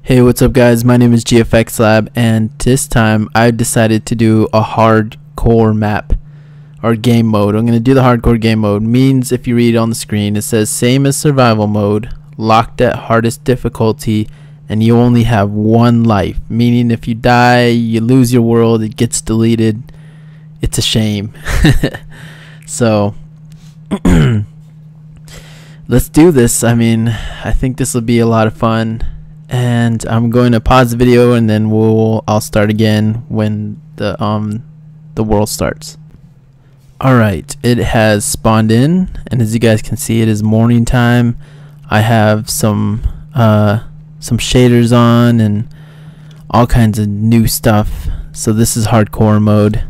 Hey, what's up guys? My name is GFXLab, and this time I decided to do a hardcore map or game mode. I'm going to do the hardcore game mode. Means if you read on the screen, it says same as survival mode, locked at hardest difficulty, and you only have one life. Meaning if you die, you lose your world, it gets deleted. It's a shame. So let's do this. I mean, I think this will be a lot of fun. And I'm going to pause the video, and then I'll start again when the world starts. Alright, it has spawned in, and as you guys can see, it is morning time. I have some shaders on and all kinds of new stuff. So this is hardcore mode.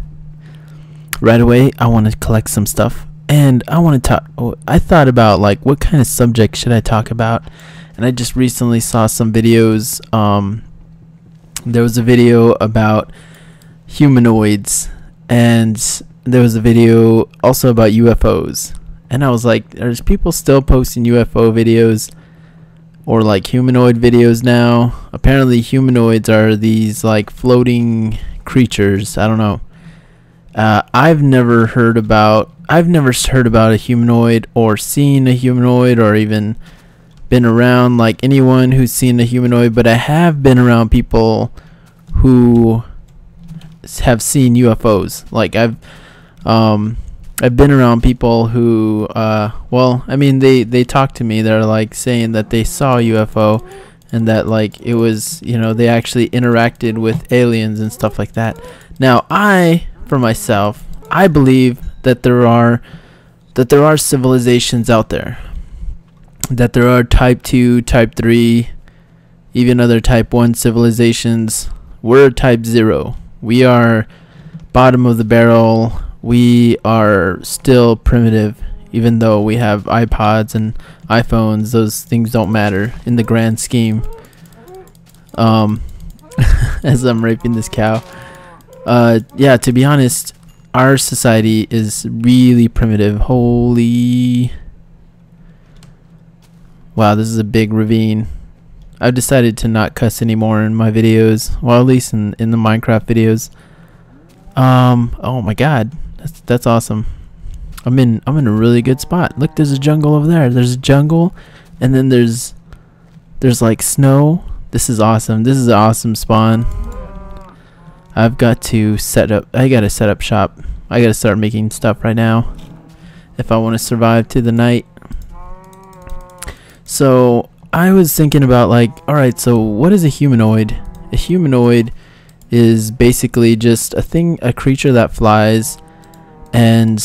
Right away I want to collect some stuff, and I want to talk. I thought about like what kind of subject should I talk about. And I just recently saw some videos. There was a video about humanoids, and there was a video also about UFOs. And I was like, there's people still posting UFO videos or like humanoid videos now. Apparently humanoids are these like floating creatures. I don't know. I've never heard about a humanoid or seen a humanoid or even been around like anyone who's seen a humanoid, but I have been around people who have seen UFOs. Like I've been around people who well, I mean they talk to me. They're like saying that they saw a UFO and that like it was, you know, they actually interacted with aliens and stuff like that. Now for myself, I believe that there are civilizations out there. That there are type 2, type 3, even other type 1 civilizations. We're type 0. We are bottom of the barrel. We are still primitive, even though we have iPods and iPhones. Those things don't matter in the grand scheme. As I'm raping this cow. Yeah, to be honest, our society is really primitive. Holy... Wow, this is a big ravine. I've decided to not cuss anymore in my videos. Well, at least in the Minecraft videos. Oh my god. That's awesome. I'm in a really good spot. Look, there's a jungle over there. There's a jungle, and then there's like snow. This is awesome. This is an awesome spawn. I've got to set up shop. I gotta start making stuff right now if I want to survive to the night. So I was thinking about like, alright, so what is a humanoid? A humanoid is basically just a creature that flies, and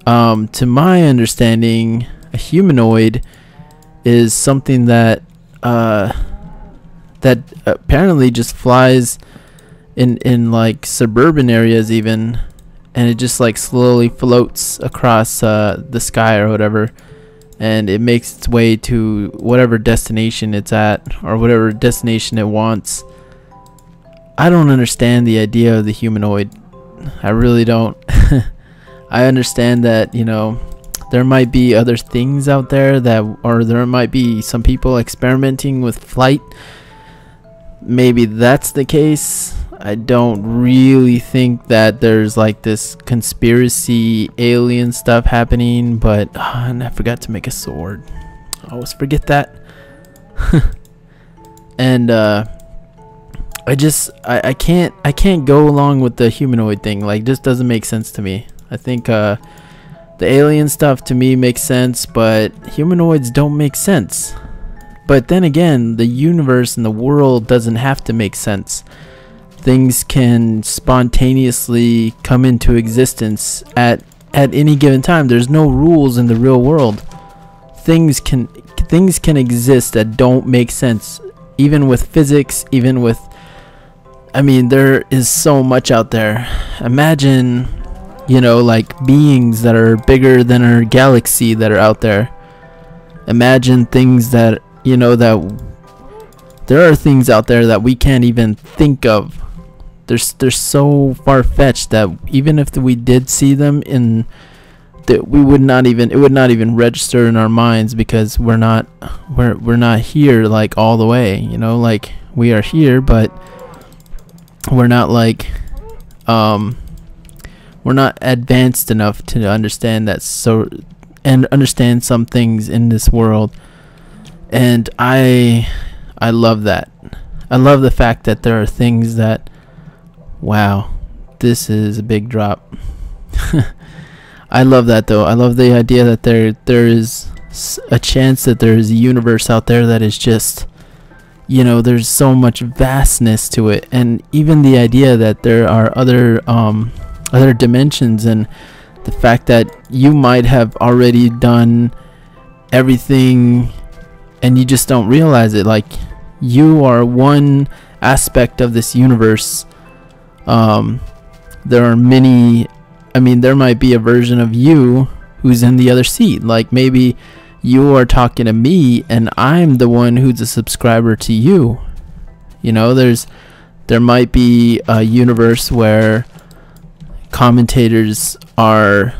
to my understanding, a humanoid is something that that apparently just flies in like suburban areas even, and it just like slowly floats across the sky or whatever. And it makes its way to whatever destination it's at, or whatever destination it wants. I don't understand the idea of the humanoid. I really don't. I understand that, you know, there might be other things out there or there might be some people experimenting with flight. Maybe that's the case. I don't really think that there's like this conspiracy alien stuff happening, but and I forgot to make a sword. I always forget that. And I can't go along with the humanoid thing. Like, this doesn't make sense to me. I think the alien stuff to me makes sense, but humanoids don't make sense. But then again, the universe and the world doesn't have to make sense. Things can spontaneously come into existence at any given time. There's no rules in the real world. Things can exist that don't make sense, even with physics, even with, I mean, there is so much out there. Imagine, you know, like beings that are bigger than our galaxy that are out there. Imagine things that, you know, that there are things out there that we can't even think of. They're so far-fetched that even if we did see them in that we would not even, it would not even register in our minds, because we're not here like all the way, you know, like we are here, but we're not like we're not advanced enough to understand that, so, and understand some things in this world. And I love that. I love the fact that there are things that, wow, this is a big drop. I love that though. I love the idea that there is a chance that there is a universe out there that is just, you know, there's so much vastness to it, and even the idea that there are other dimensions, and the fact that you might have already done everything and you just don't realize it. Like, you are one aspect of this universe. There are many, I mean, there might be a version of you who's in the other seat. Like, maybe you are talking to me and I'm the one who's a subscriber to you. You know, there might be a universe where commentators are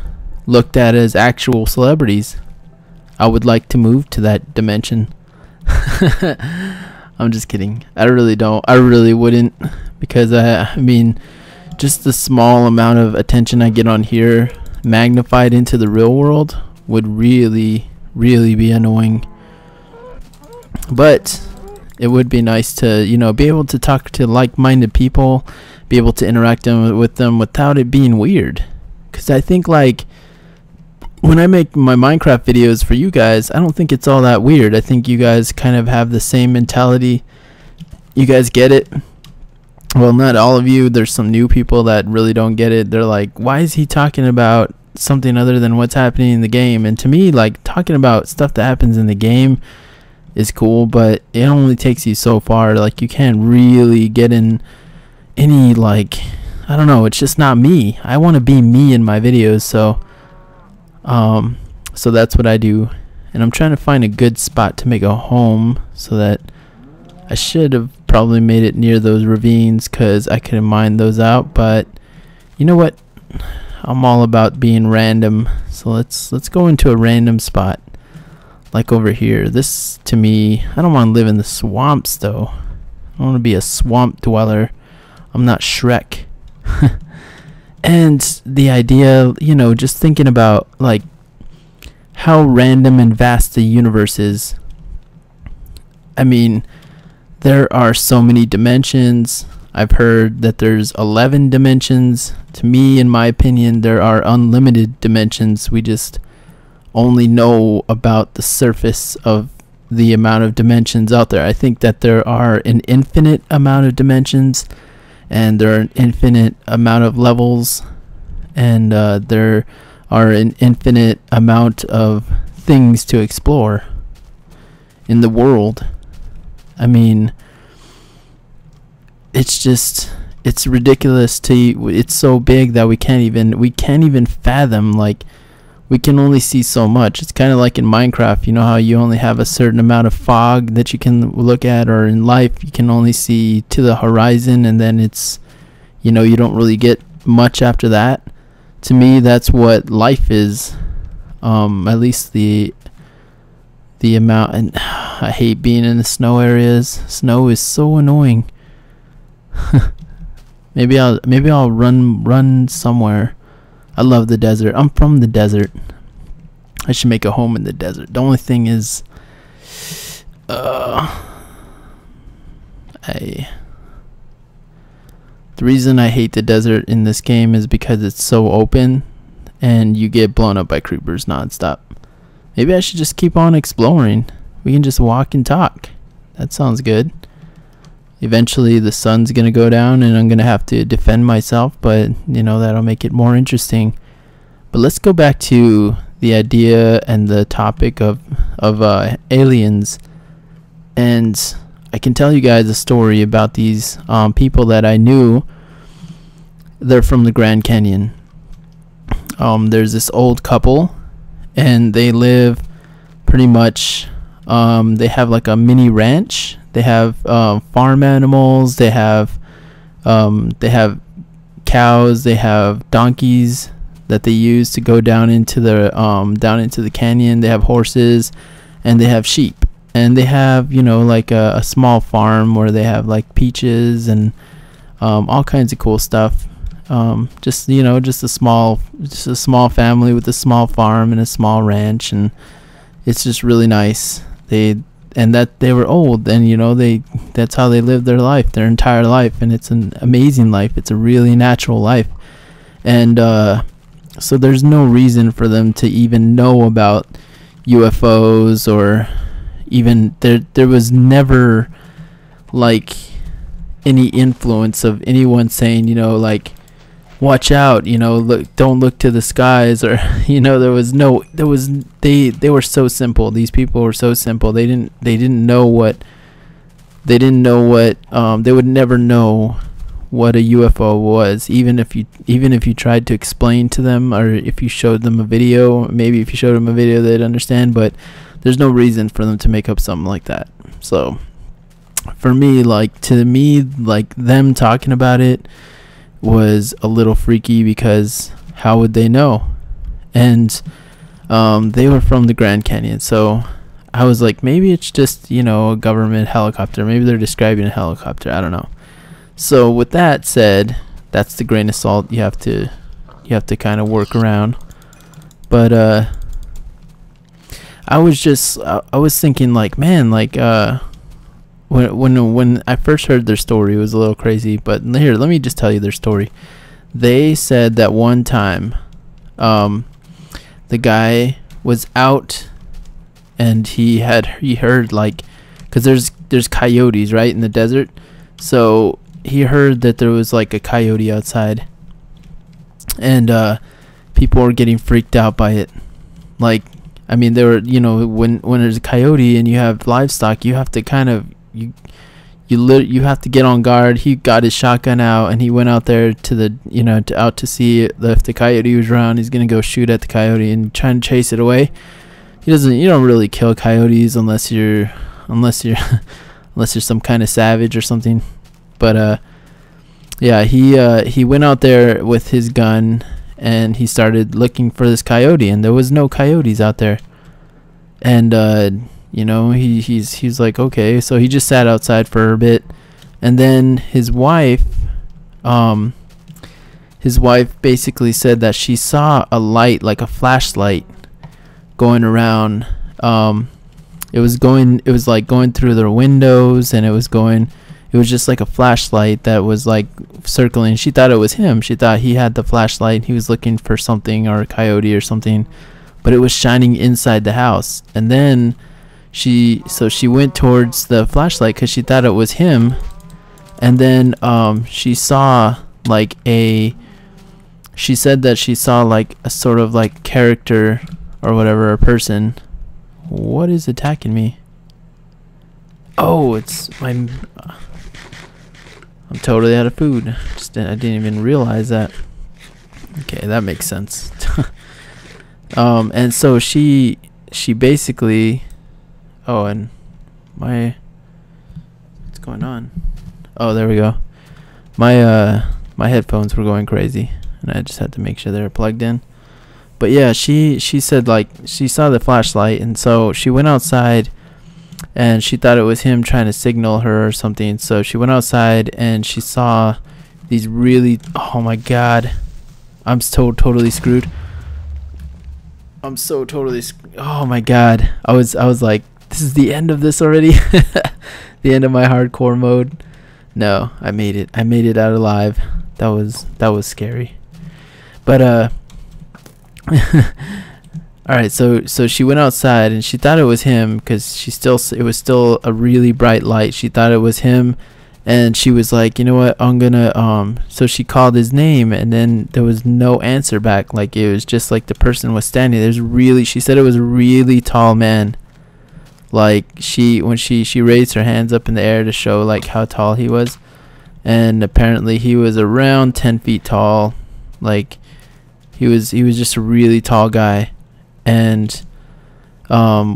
looked at as actual celebrities. I would like to move to that dimension. I'm just kidding. I really wouldn't, because I mean, just the small amount of attention I get on here magnified into the real world would really be annoying. But it would be nice to, you know, be able to talk to like-minded people, be able to interact with them without it being weird. Because I think, like, when I make my Minecraft videos for you guys, I don't think it's all that weird. I think you guys kind of have the same mentality. You guys get it. Well, not all of you. There's some new people that really don't get it. They're like, why is he talking about something other than what's happening in the game? And to me, like, talking about stuff that happens in the game is cool, but it only takes you so far. Like, you can't really get in any, like, I don't know, it's just not me. I want to be me in my videos, so that's what I do. And I'm trying to find a good spot to make a home, so that I should have probably made it near those ravines, because I could have mined those out. But you know what, I'm all about being random, so let's go into a random spot, like over here. This, to me, I don't want to live in the swamps though. I want to be a swamp dweller. I'm not Shrek. And the idea, you know, just thinking about, like, how random and vast the universe is. I mean, there are so many dimensions. I've heard that there's 11 dimensions. To me, in my opinion, there are unlimited dimensions. We just only know about the surface of the amount of dimensions out there. I think that there are an infinite amount of dimensions, and there are an infinite amount of levels, and there are an infinite amount of things to explore in the world. I mean, it's ridiculous it's so big that we can't even fathom. Like, we can only see so much. It's kind of like in Minecraft, you know how you only have a certain amount of fog that you can look at, or in life you can only see to the horizon, and then it's, you know, you don't really get much after that. To me, that's what life is. At least the amount. And I hate being in the snow areas. Snow is so annoying. maybe I'll run somewhere. I love the desert. I'm from the desert. I should make a home in the desert. The only thing is, the reason I hate the desert in this game is because it's so open and you get blown up by creepers nonstop. Maybe I should just keep on exploring. We can just walk and talk. That sounds good. Eventually the sun's gonna go down and I'm gonna have to defend myself, but you know, that'll make it more interesting. But let's go back to the idea and the topic of aliens. And I can tell you guys a story about these people that I knew. They're from the Grand Canyon. There's this old couple, and they live pretty much, they have like a mini ranch. They have farm animals. They have cows. They have donkeys. that they use to go down into the canyon. They have horses, and they have sheep, and they have, you know, like a small farm where they have like peaches and all kinds of cool stuff. Just, you know, just a small family with a small farm and a small ranch, and it's just really nice. That they were old, and you know, that's how they lived their life, their entire life, and it's an amazing life. It's a really natural life. And so there's no reason for them to even know about UFOs, or even there was never like any influence of anyone saying, you know, like, watch out, you know, don't look to the skies, or you know, they were so simple. These people were so simple. They didn't know what they would never know what a UFO was, even if you tried to explain to them, or if you showed them a video. Maybe if you showed them a video, they'd understand, but there's no reason for them to make up something like that. So for me, like, them talking about it was a little freaky, because how would they know? And they were from the Grand Canyon, so I was like, maybe it's just, you know, a government helicopter. Maybe they're describing a helicopter. I don't know. So with that said, that's the grain of salt you have to kind of work around. But I was thinking, like, man, like when I first heard their story, it was a little crazy. But here, let me just tell you their story. They said that one time, the guy was out, and he heard, like, because there's coyotes, right, in the desert. So he heard that there was like a coyote outside, and people were getting freaked out by it. Like, I mean, they were, you know, when there's a coyote and you have livestock, you have to kind of you have to get on guard. He got his shotgun out, and he went out there to see if the coyote was around. He's gonna go shoot at the coyote and try and chase it away. You don't really kill coyotes unless you're some kind of savage or something. But yeah, he went out there with his gun, and he started looking for this coyote, and there was no coyotes out there. And you know, he's like, okay, so he just sat outside for a bit, and then his wife basically said that she saw a light, like a flashlight, going around. It was like going through their windows, and it was just like a flashlight that was like circling. She thought it was him. She thought he had the flashlight. He was looking for something, or a coyote or something, but it was shining inside the house. And then she went towards the flashlight because she thought it was him. And then she said that she saw like a sort of like character or whatever, a person. What is attacking me? Oh, it's I'm totally out of food. I didn't even realize that. Okay, that makes sense. And so she basically, and what's going on? Oh, there we go. My headphones were going crazy, and I just had to make sure they were plugged in. But yeah, she said, like, she saw the flashlight, and so she went outside, and she thought it was him trying to signal her or something. So she went outside, and she saw these really, oh my god, I'm so totally screwed. Oh my god, I was like, this is the end of this already. The end of my hardcore mode. No, I made it out alive. That was scary. But all right, so she went outside, and she thought it was him, because it was still a really bright light. She thought it was him, and she was like, you know what, I'm gonna so she called his name, and then there was no answer back. Like, it was just like the person was standing there. She said it was a really tall man. Like, when she raised her hands up in the air to show like how tall he was, and apparently he was around 10 feet tall. Like, he was just a really tall guy. And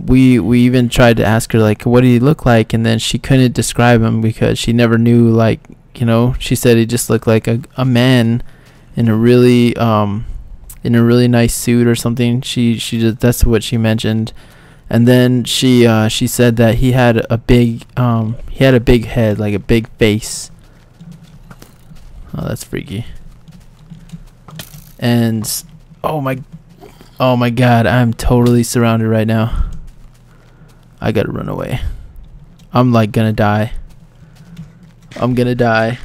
we even tried to ask her, like, what did he look like, and then she couldn't describe him because she never knew. Like, you know, she said he just looked like a man in a really in a really nice suit or something. She just, that's what she mentioned. And then she said that he had a big head, like a big face. Oh, that's freaky. And oh my god, I'm totally surrounded right now. I gotta run away. I'm like gonna die. I'm gonna die.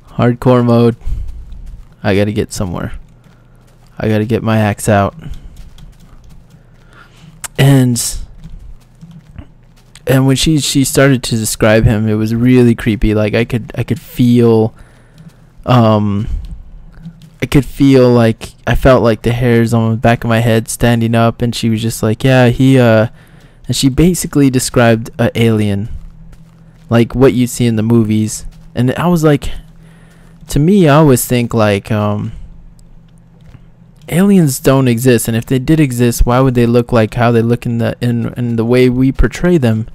Hardcore mode. I gotta get somewhere. I gotta get my axe out. And when she started to describe him, it was really creepy. Like I could feel like I felt like the hairs on the back of my head standing up, and she was just like, yeah, and she basically described an alien, like what you see in the movies. And I was like, to me, I always think like aliens don't exist, and if they did exist, why would they look like how they look in the way we portray them?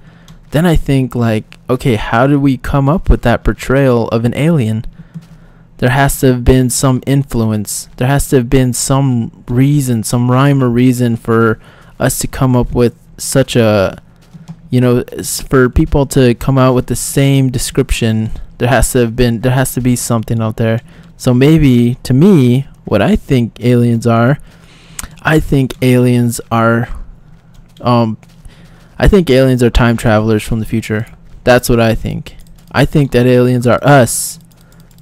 Then I think like, okay, how did we come up with that portrayal of an alien? There has to have been some influence. There has to have been some reason, some rhyme or reason for us to come up with such a, for people to come out with the same description. There has to be something out there. So maybe, to me, what I think aliens are, I think aliens are time travelers from the future. That's what I think. I think that aliens are us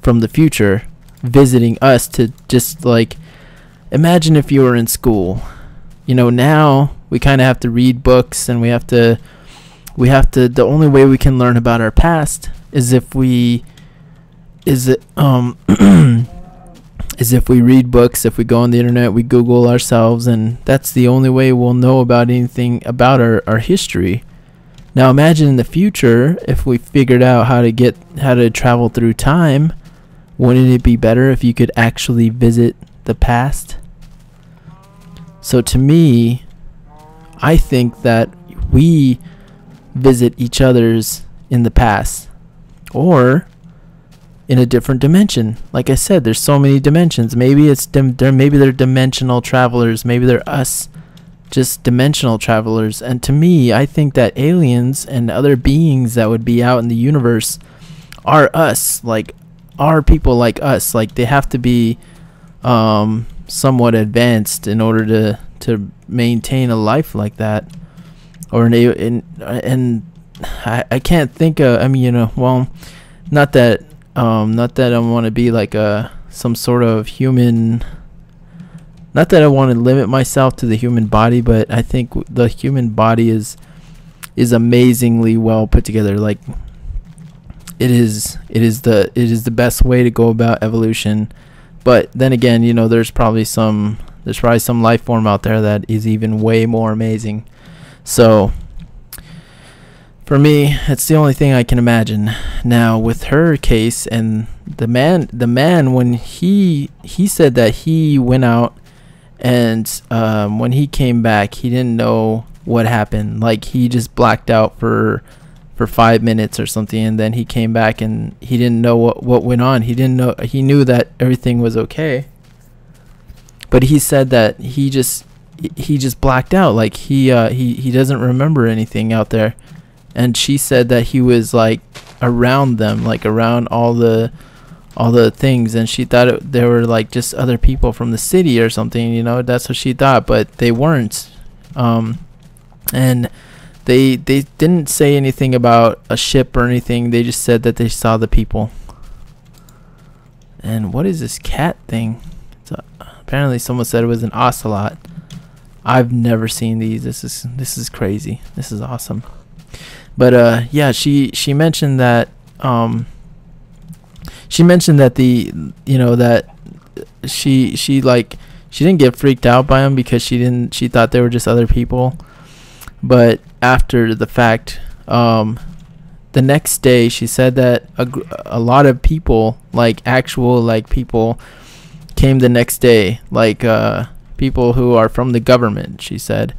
from the future visiting us to just like, imagine if you were in school. Now we kind of have to read books, and we have to the only way we can learn about our past is if we read books, if we go on the internet, we Google ourselves, and that's the only way we'll know about anything about our history. Now imagine in the future, if we figured out how to travel through time, wouldn't it be better if you could actually visit the past? So to me, I think that we visit each other's in the past, or in a different dimension. Like I said, there's so many dimensions. Maybe they're dimensional travelers. Maybe they're us, just dimensional travelers. And to me, I think that aliens and other beings that would be out in the universe are us, like are people like us. Like they have to be somewhat advanced in order to maintain a life like that. Or and I can't think of, well, not that I want to be like some sort of human, not that I want to limit myself to the human body, but I think the human body is amazingly well put together. Like it is the best way to go about evolution. But then again, there's probably some life form out there that is even way more amazing. So for me, it's the only thing I can imagine. Now with her case, and the man when he said that he went out, and when he came back, he didn't know what happened. Like he just blacked out for 5 minutes or something, and then he came back and he didn't know what went on. He knew that everything was okay, but he said that he just blacked out. Like he doesn't remember anything out there. And she said that he was like around them, like around all the things, and she thought they were like just other people from the city or something. That's what she thought, but they weren't. And they didn't say anything about a ship or anything. They just said that they saw the people. And what is this cat thing? Apparently someone said it was an ocelot. I've never seen these. This is crazy. This is awesome. But yeah, she mentioned that that she didn't get freaked out by them because she thought they were just other people. But after the fact, the next day she said that a lot of people, like actual like people, came the next day, like people who are from the government. She said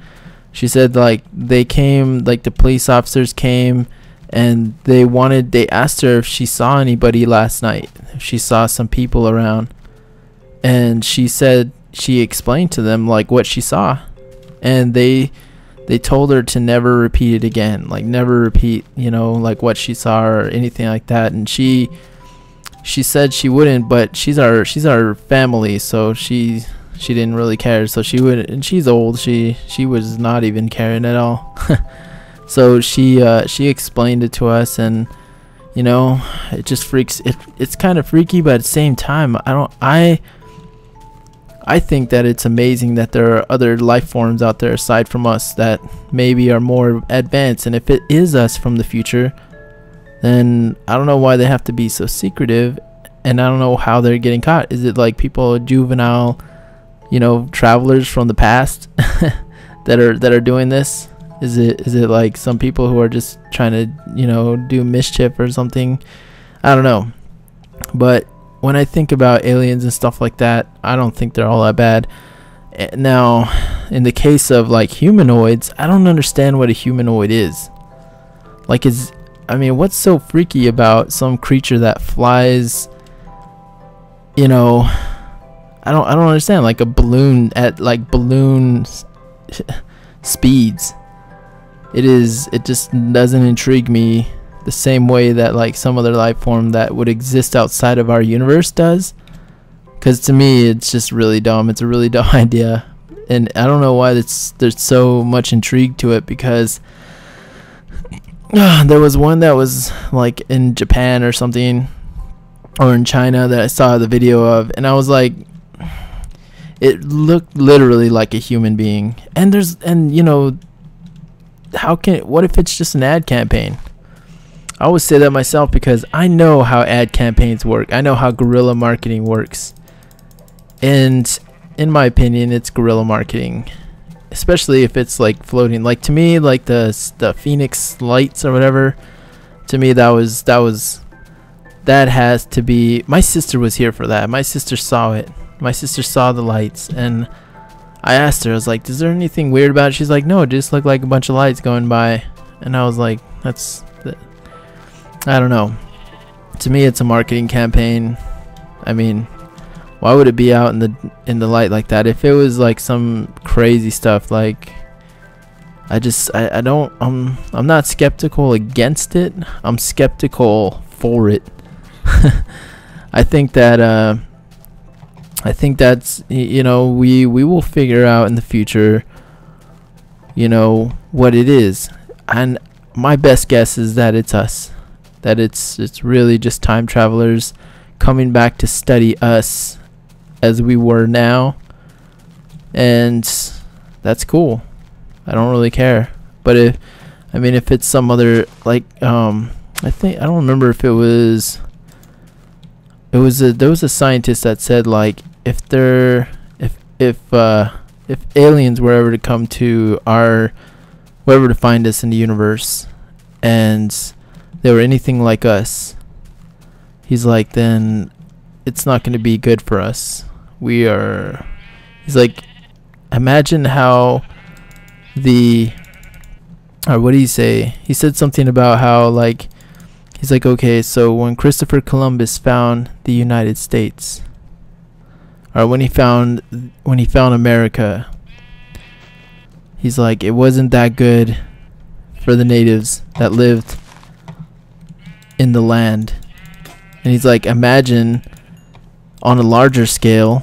like they came, like the police officers came, and they asked her if she saw anybody last night, if she saw some people around. and she said she explained to them like what she saw, and they told her to never repeat it again, like never repeat, you know, like what she saw or anything like that. And she said she wouldn't, but she's our family, so she didn't really care, so she wouldn't. And she's old, she was not even caring at all. So she explained it to us, and you know, it just freaks. It's kind of freaky, but at the same time, I think that it's amazing that there are other life forms out there aside from us that maybe are more advanced. And if it is us from the future, then I don't know why they have to be so secretive, and I don't know how they're getting caught. Is it like people, juvenile, you know, travelers from the past that are doing this? Is it like some people who are just trying to, you know, do mischief or something? I don't know. But when I think about aliens and stuff like that, I don't think they're all that bad. Now, in the case of like humanoids, I don't understand what a humanoid is. Like, I mean, what's so freaky about some creature that flies, you know, I don't understand, like a balloon at like balloon speeds. It just doesn't intrigue me the same way that like some other life form that would exist outside of our universe does. Because to me, it's just really dumb. It's a really dumb idea, and I don't know why there's so much intrigue to it. Because there was one that was like in Japan or something, or in China, that I saw the video of, and I was like, it looked literally like a human being. And you know, what if it's just an ad campaign? I always say that myself, because I know how ad campaigns work. I know how guerrilla marketing works. And in my opinion, it's guerrilla marketing. Especially if it's like floating. Like, to me, like the Phoenix lights or whatever, to me that has to be. My sister was here for that. My sister saw it. My sister saw the lights, and I asked her, I was like, is there anything weird about it? She's like, no, it just looked like a bunch of lights going by. And I was like, I don't know. To me, it's a marketing campaign. I mean, why would it be out in the light like that? If it was like some crazy stuff, like, I'm not skeptical against it. I'm skeptical for it. I think that's, you know, we will figure out in the future, you know, what it is. And my best guess is that it's us. That it's really just time travelers coming back to study us as we were now. And that's cool. I don't really care. But if it's some other, like, I don't remember if there was a scientist that said, like, if aliens were ever to come to wherever to find us in the universe, and they were anything like us, he's like, then it's not going to be good for us. He's like, imagine how or what did he say? He said something about how, like, he's like, okay, so when Christopher Columbus found the United States, or when he found America, he's like, it wasn't that good for the natives that lived in the land. And he's like, imagine on a larger scale,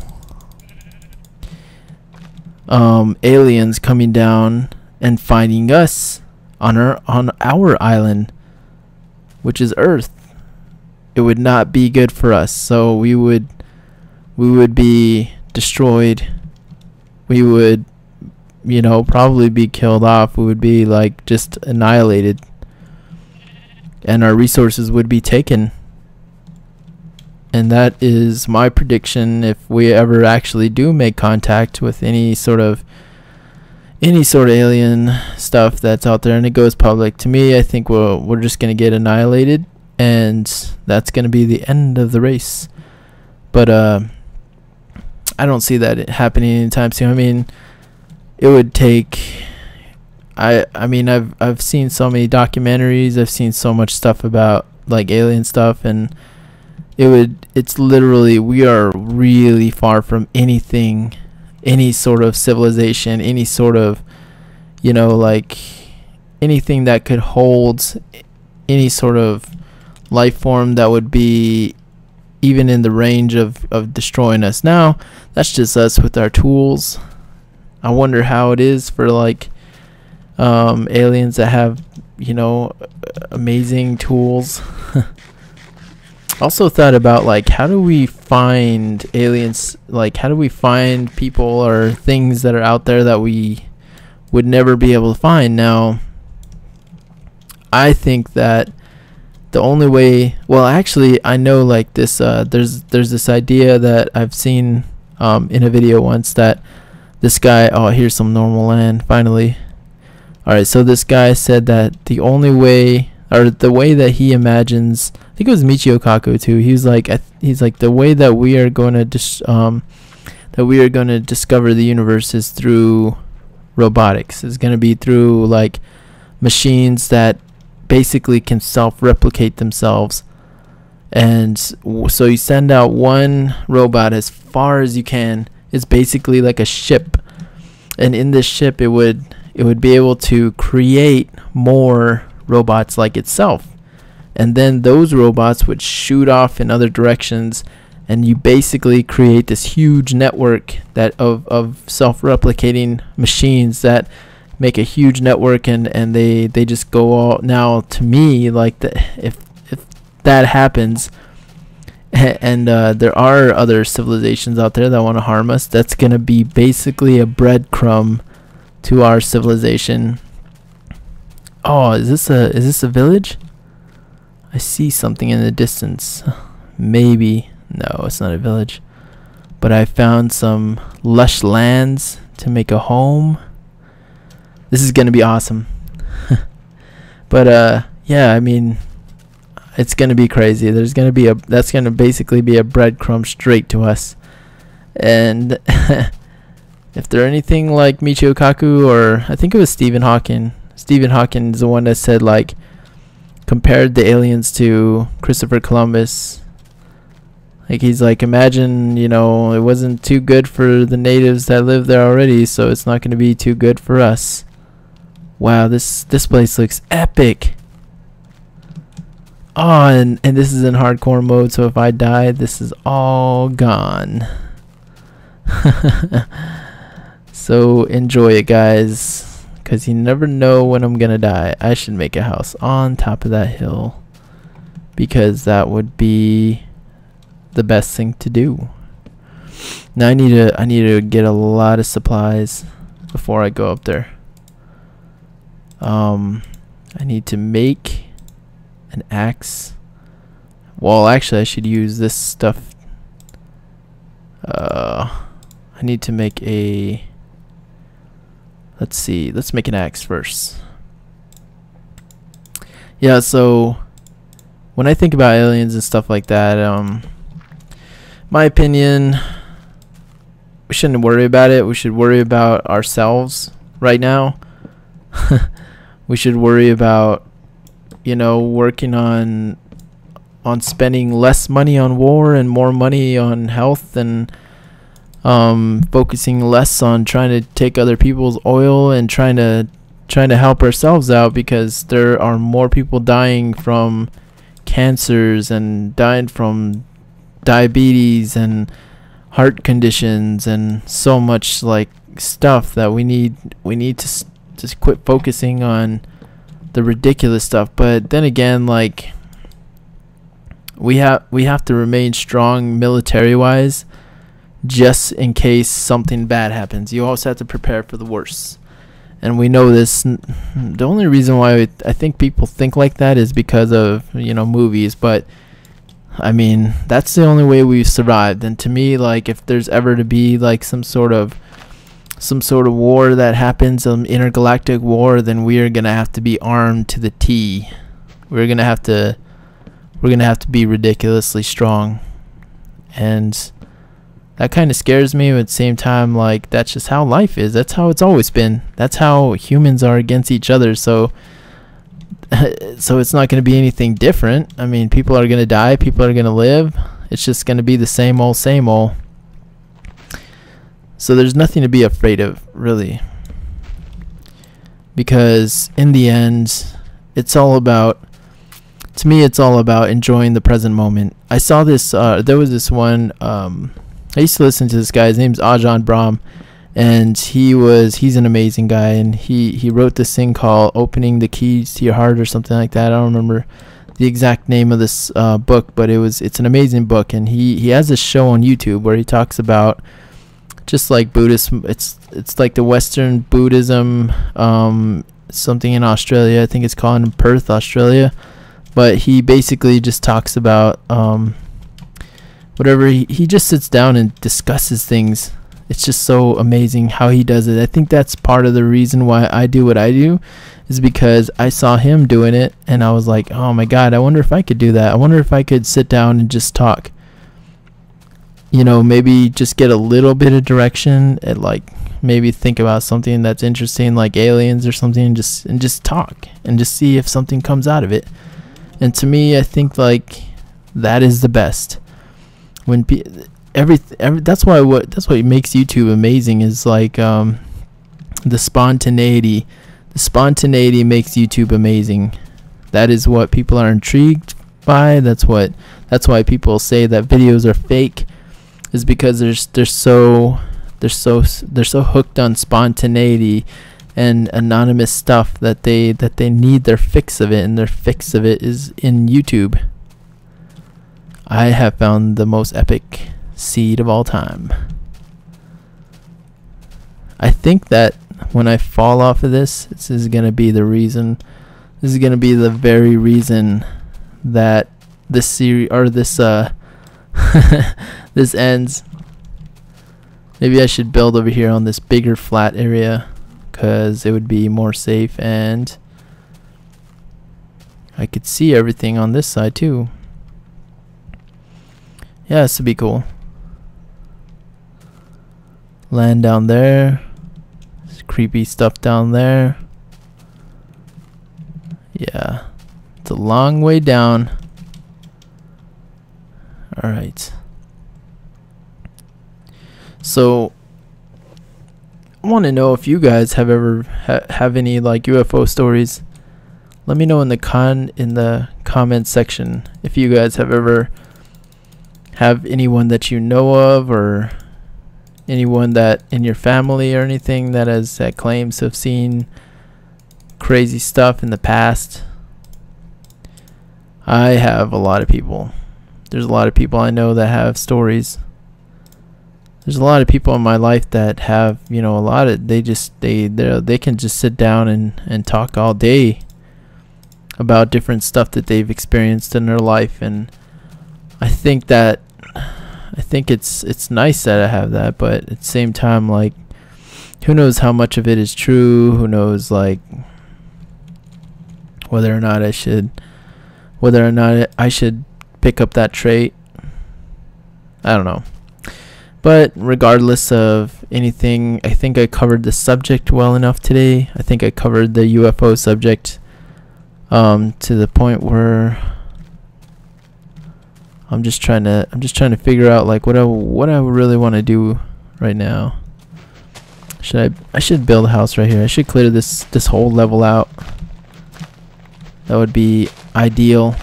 aliens coming down and finding us on our island, which is Earth. It would not be good for us. So we would be destroyed. We would, you know, probably be killed off. We would be like just annihilated, and our resources would be taken. And that is my prediction if we ever actually do make contact with any sort of alien stuff that's out there and it goes public. To me, I think we're just going to get annihilated, and that's going to be the end of the race. But I don't see that happening anytime soon. I mean, it would take, I mean, I've seen so many documentaries, I've seen so much stuff about like alien stuff, and it's literally, we are really far from anything, any sort of civilization, any sort of, you know, like anything that could hold any sort of life form that would be even in the range of destroying us. Now, that's just us with our tools. I wonder how it is for like aliens that have, you know, amazing tools. Also thought about like, how do we find aliens? Like, how do we find people or things that are out there that we would never be able to find? Now, I think that the only way, well, actually, I know like this, there's this idea that I've seen in a video once, that this guy, oh, here's some normal land, finally. Alright, so this guy said that the only way, or the way that he imagines, I think it was Michio Kaku too, he's like the way that we are going to discover the universe is through robotics. It's going to be through like machines that basically can self-replicate themselves. And so you send out one robot as far as you can. It's basically like a ship, and in this ship it would be able to create more robots like itself, and then those robots would shoot off in other directions, and you basically create this huge network that of self-replicating machines that make a huge network, and they just go all. Now, to me, like, if that happens, and there are other civilizations out there that want to harm us, that's going to be basically a breadcrumb to our civilization. Oh, is this a village? I see something in the distance. Maybe. No, it's not a village. But I found some lush lands to make a home. This is going to be awesome. But yeah, I mean, it's going to be crazy. There's going to be that's going to basically be a breadcrumb straight to us. And if they're anything like Michio Kaku, or I think it was Stephen Hawking. Stephen Hawking is the one that said, like, compared the aliens to Christopher Columbus. Like, he's like, imagine, you know, it wasn't too good for the natives that live there already, so it's not going to be too good for us. Wow, this place looks epic. Oh, and this is in hardcore mode, so if I die, this is all gone. So enjoy it, guys, because you never know when I'm gonna die. I should make a house on top of that hill, because that would be the best thing to do. Now I need to get a lot of supplies before I go up there. I need to make an axe. Well, actually, I should use this stuff. I need to make a, let's see, let's make an axe first. Yeah, so when I think about aliens and stuff like that, my opinion, we shouldn't worry about it. We should worry about ourselves right now. We should worry about, you know, working on spending less money on war and more money on health, and focusing less on trying to take other people's oil and trying to help ourselves out, because there are more people dying from cancers and dying from diabetes and heart conditions and so much like stuff that we need to just quit focusing on the ridiculous stuff. But then again, like, we have to remain strong military wise, just in case something bad happens. You always have to prepare for the worst, and we know this. The only reason why I think people think like that is because of, you know, movies. But I mean, that's the only way we've survived. And to me, like, if there's ever to be like some sort of war that happens, intergalactic war, then we are gonna have to be armed to the T. We're gonna have to be ridiculously strong, and that kind of scares me. But at the same time, like, that's just how life is. That's how it's always been. That's how humans are against each other. So So it's not going to be anything different. I mean, people are going to die, people are going to live. It's just going to be the same old, same old. So there's nothing to be afraid of, really. Because in the end, it's all about, to me, it's all about enjoying the present moment. I saw this, there was this one, I used to listen to this guy. His name's Ajahn Brahm. And he's an amazing guy, and he wrote this thing called Opening the Keys to Your Heart or something like that. I don't remember the exact name of this book, but it's an amazing book. And he has this show on YouTube where he talks about just like Buddhism. It's like the Western Buddhism, something in Australia. I think it's called in Perth, Australia. But he basically just talks about whatever. He just sits down and discusses things. It's just so amazing how he does it. I think that's part of the reason why I do what I do, is because I saw him doing it and I was like, oh my God, I wonder if I could do that. I wonder if I could sit down and just talk. You know, maybe just get a little bit of direction and like maybe think about something that's interesting like aliens or something, and just talk and just see if something comes out of it. And to me, I think like that is the best. When that's what makes YouTube amazing, is like the spontaneity. The spontaneity makes YouTube amazing. That is what people are intrigued by. That's why people say that videos are fake, is because they're so hooked on spontaneity and anonymous stuff that they need their fix of it, and their fix of it is in YouTube. I have found the most epic seed of all time. I think that when I fall off of this is going to be the reason. This is going to be the very reason that this series, or this this ends. Maybe I should build over here on this bigger flat area, because it would be more safe, and I could see everything on this side too. Yeah, this would be cool. Land down there. There's creepy stuff down there. Yeah, it's a long way down. Alright. So I want to know if you guys have ever have any like UFO stories. Let me know in the comment section if you guys have ever have anyone that you know of, or anyone that in your family or anything that claims to have seen crazy stuff in the past. I have a lot of people. There's a lot of people I know that have stories. There's a lot of people in my life that have, you know, a lot of, they can just sit down and talk all day about different stuff that they've experienced in their life. And I think it's nice that I have that, but at the same time, like, who knows how much of it is true? Who knows, like, whether or not I should pick up that trait? I don't know. But regardless of anything, I think I covered the subject well enough today. I think I covered the UFO subject to the point where I'm just trying to figure out like what I really want to do right now. I should build a house right here. I should clear this whole level out. That would be ideal,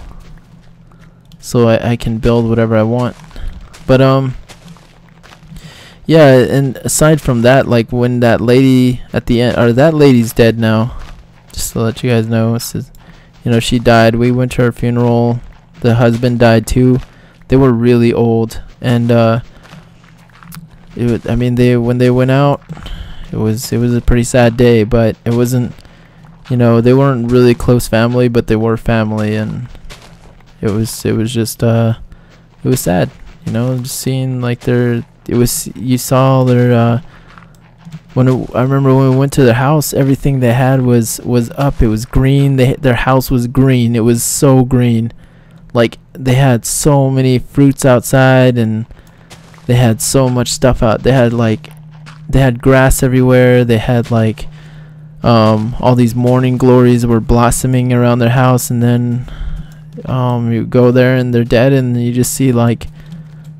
so I can build whatever I want. But yeah, and aside from that, like when that lady at the end, or that lady's dead now, just to let you guys know, it says, you know, she died. We went to her funeral. The husband died too. They were really old, and I mean, when they went out, it was a pretty sad day, but it wasn't, you know, they weren't really close family, but they were family, and it was just it was sad, you know, just seeing like you saw their I remember when we went to their house, everything they had was up. It was green. Their house was green. It was so green. Like, they had so many fruits outside, and they had so much stuff out. They had grass everywhere. They had like all these morning glories were blossoming around their house, and then you go there and they're dead, and you just see like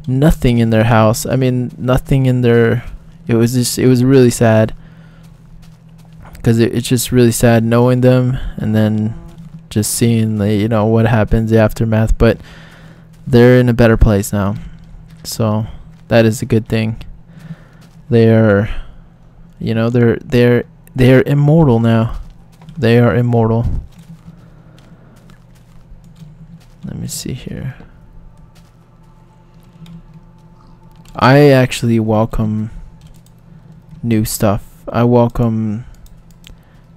nothing in their house. I mean, nothing in their. It was really sad, because it's just really sad knowing them and then just seeing the what happens, the aftermath. But they're in a better place now, so that is a good thing. They are, they're immortal now. They are immortal. Let me see here. I actually welcome new stuff. I welcome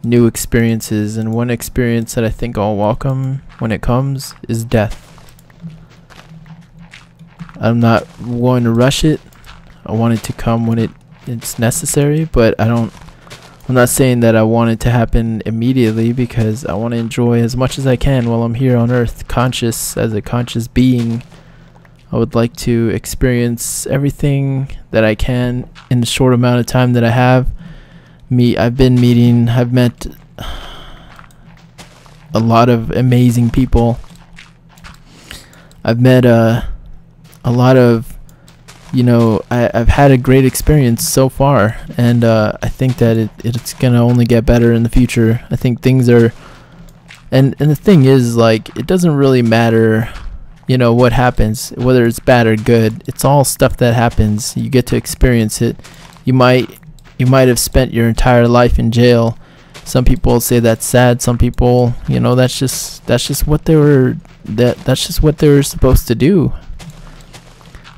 new experiences, and one experience that I think I'll welcome when it comes is death. I'm not going to rush it. I want it to come when it's necessary, but I'm not saying that I want it to happen immediately, because I want to enjoy as much as I can while I'm here on Earth, conscious, as a conscious being. I would like to experience everything that I can in the short amount of time that I have. I've met a lot of amazing people. I've met a lot of, I've had a great experience so far, and I think that it's gonna only get better in the future. I think things are, and the thing is, like, it doesn't really matter, what happens, whether it's bad or good. It's all stuff that happens. You get to experience it. You might have spent your entire life in jail. Some people say that's sad. Some people, that's just what they were. That's just what they were supposed to do.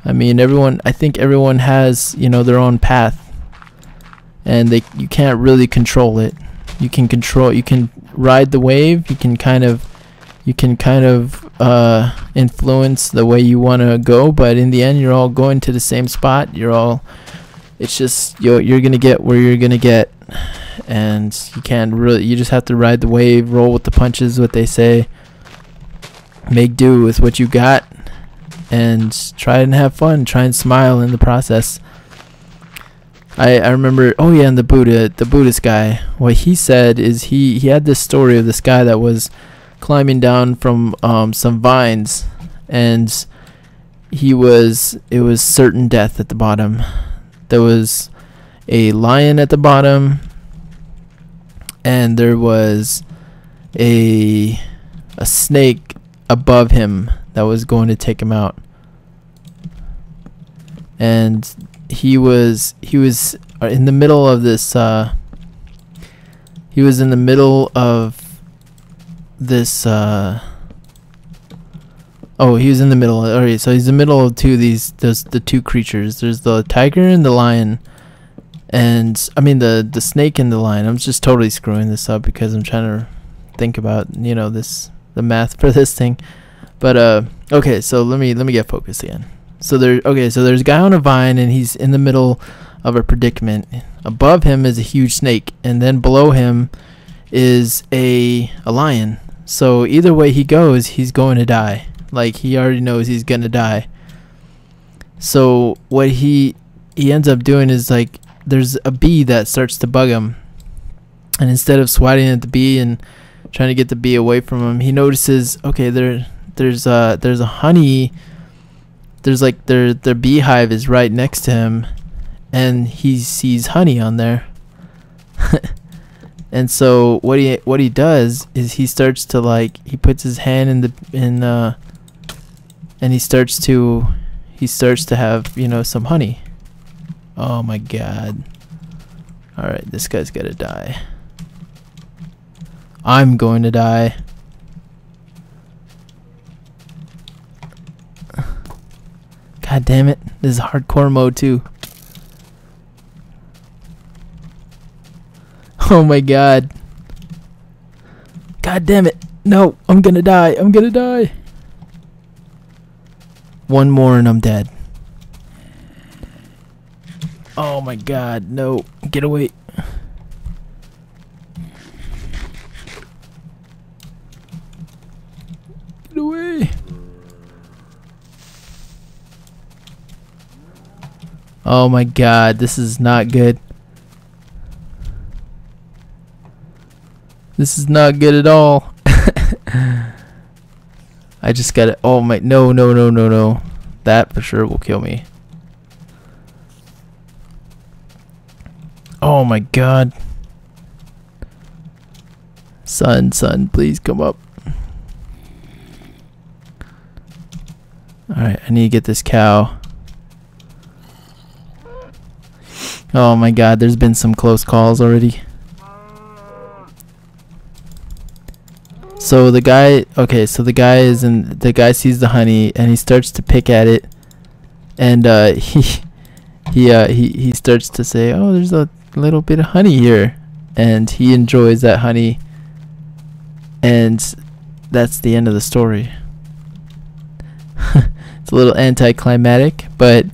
I mean, I think everyone has, their own path, and you can't really control it. You can ride the wave. You can kind of influence the way you want to go, but in the end, you're all going to the same spot. It's just, you're gonna get where you're gonna get, and you just have to ride the wave, roll with the punches, what they say, make do with what you got, and try and have fun, try and smile in the process. I remember, and the Buddhist guy, what he said is he had this story of this guy that was climbing down from some vines, and it was certain death at the bottom. There was a lion at the bottom, and there was a snake above him that was going to take him out. And he was in the middle of this he was in the middle of this he was in the middle. Alright, so he's in the middle of the two creatures. There's the tiger and the lion, and I mean the snake and the lion. I'm just totally screwing this up because I'm trying to think about the math for this thing. But okay, so let me get focused again. So there's a guy on a vine, and he's in the middle of a predicament. Above him is a huge snake, and then below him is a lion. So either way he goes, he's going to die. Like, he already knows he's gonna die. So what he ends up doing is, like, there's a bee that starts to bug him, and instead of swatting at the bee and trying to get the bee away from him, he notices, okay, there's a honey. There's like their beehive is right next to him, and he sees honey on there. And so what he does is he starts to he puts his hand and he starts to have some honey. Oh my god. All right, this guy's gotta die. I'm going to die. God damn it. This is hardcore mode too. Oh my god. God damn it. No, I'm gonna die. I'm gonna die. One more and I'm dead. Oh my god. No. Get away. Get away. Oh my god. This is not good. This is not good at all. I just gotta, oh my, no. That for sure will kill me. Oh my god. Sun, please come up. Alright, I need to get this cow. Oh my god, there's been some close calls already. So the guy, okay, so the guy sees the honey and he starts to pick at it, and he starts to say, "Oh, there's a little bit of honey here," and he enjoys that honey, and that's the end of the story. It's a little anticlimactic, but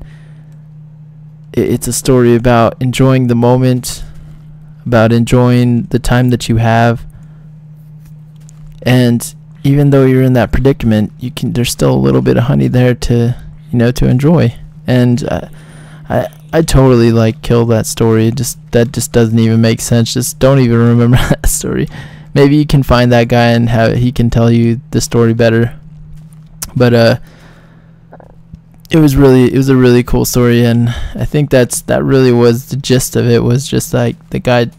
it's a story about enjoying the moment, about enjoying the time that you have. And even though you're in that predicament, there's still a little bit of honey there to, to enjoy. And I totally like kill that story. That just doesn't even make sense. Just don't even remember that story. Maybe you can find that guy and he can tell you the story better. But it was a really cool story, and I think that really was the gist of it. Was just like the guy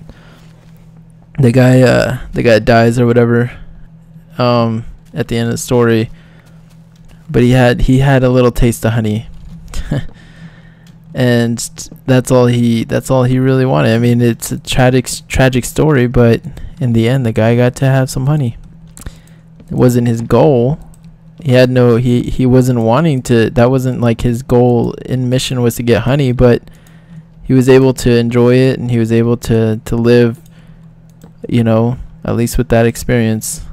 dies or whatever at the end of the story, but he had a little taste of honey. And that's all he really wanted. I mean, it's a tragic story, but in the end the guy got to have some honey. It wasn't his goal. He wasn't wanting to, that wasn't like his goal in mission was to get honey, but he was able to enjoy it, and he was able to live, at least with that experience.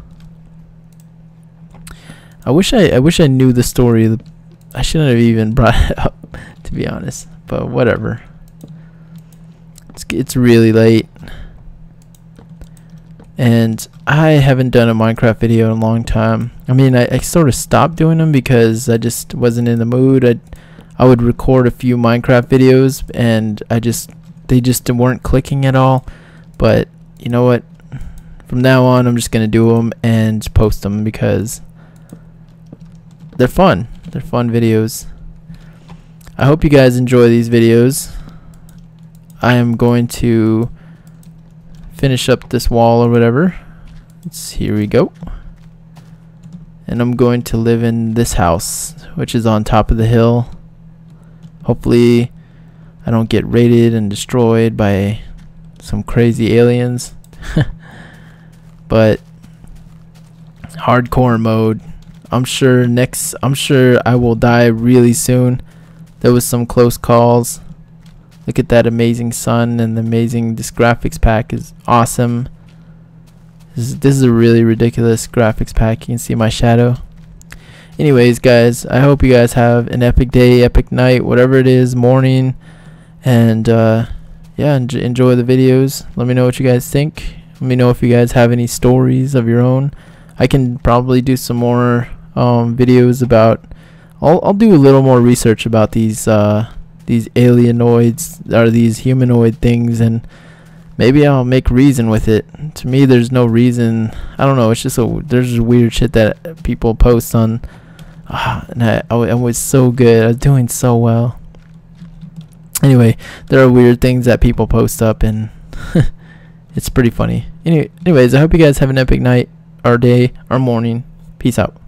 I wish I knew the story. I shouldn't have even brought it up, to be honest, but whatever. It's really late, and I haven't done a Minecraft video in a long time. I mean, I sort of stopped doing them because I just wasn't in the mood. I would record a few Minecraft videos, and they just weren't clicking at all. But you know what? From now on, I'm just gonna do them and post them because they're fun. They're fun videos. I hope you guys enjoy these videos. I am going to finish up this wall or whatever. Here we go. And I'm going to live in this house, which is on top of the hill. Hopefully I don't get raided and destroyed by some crazy aliens. But hardcore mode. I'm sure I will die really soon. There was some close calls. Look at that amazing sun and this graphics pack is awesome. This is a really ridiculous graphics pack. You can see my shadow. Anyways, guys, I hope you guys have an epic day, epic night, whatever it is, morning, and yeah, enjoy the videos. Let me know what you guys think. Let me know if you guys have any stories of your own. I can probably do some more videos about. I'll do a little more research about these alienoids or these humanoid things, and maybe I'll make reason with it. To me, there's no reason. I don't know. It's just there's just weird shit that people post on. And I was so good. I was doing so well. Anyway, there are weird things that people post up, and it's pretty funny. Anyways, I hope you guys have an epic night, or day, or morning. Peace out.